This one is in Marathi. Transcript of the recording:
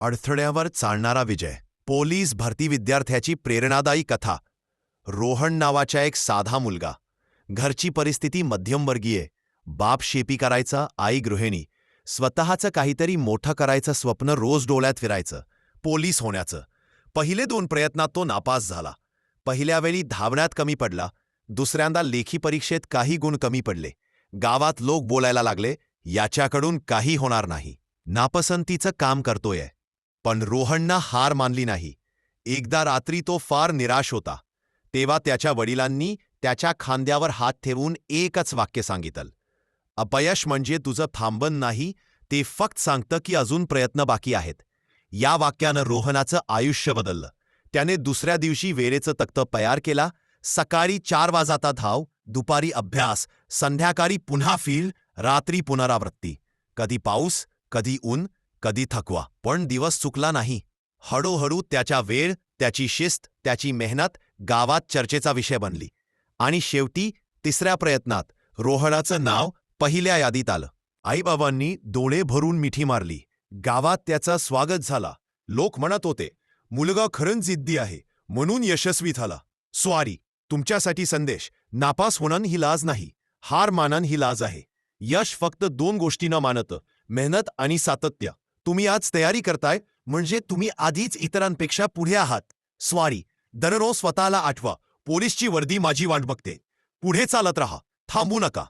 अडथळ्यावर चालणारा विजय. पोलीस भरती विद्यार्थ्याची प्रेरणादायी कथा. रोहन नावाचा एक साधा मुलगा. घरची परिस्थिती मध्यमवर्गीय. बाप शेती करायचा, आई गृहिणी. स्वतःचं काहीतरी मोठं करायचं स्वप्न रोज डोळ्यात फिरायचं. पोलीस होण्याचं. पहिले 2 प्रयत्नात तो नापास झाला. पहिल्या वेळी धावण्यात कमी पडला. दुसऱ्यांदा लेखी परीक्षेत काही गुण कमी पडले. गावात लोक बोलायला लागले, याच्याकडून काही होणार नाही. नापसंतीचं काम करतोय. पण रोहननं हार मानली नाही. एकदा रात्री तो फार निराश होता. तेव्हा त्याच्या वडिलांनी त्याच्या खांद्यावर हात ठेवून एकच वाक्य सांगितलं, अपयश म्हणजे तुझं थांबण नाही, ते फक्त सांगतं की अजून प्रयत्न बाकी आहेत. या वाक्यानं रोहनाचं आयुष्य बदललं. त्याने दुसऱ्या दिवशी वेळेचं तक्तं तयार केला. सकाळी 4 वाजता धाव, दुपारी अभ्यास, संध्याकाळी पुन्हा फील्ड, रात्री पुनरावृत्ती. कधी पाऊस, कधी ऊन, कधी थकवा, पण दिवस चुकला नाही. हळूहळू त्याचा वेळ, त्याची शिस्त, त्याची मेहनत गावात चर्चेचा विषय बनली. आणि शेवटी 3ऱ्या प्रयत्नात रोहनाचं नाव पहिल्या यादीत आलं. आईबाबांनी डोळे भरून मिठी मारली. गावात त्याचं स्वागत झाला. लोक म्हणत होते, मुलगा खरंच जिद्दी आहे, म्हणून यशस्वी झाला. स्वारी, तुमच्यासाठी संदेश. नापास होणं ही लाज नाही, हार मानणं ही लाज आहे. यश फक्त 2 गोष्टींना मानतं, मेहनत आणि सातत्य. तुम्ही आज तयारी करताय म्हणजे तुम्ही आधीच इतरांपेक्षा पुढे आहात. स्वारी, दररोज स्वतःला आठवा, पोलीसची वर्दी माझी वाट बघते. पुढे चालत राहा, थांबू नका.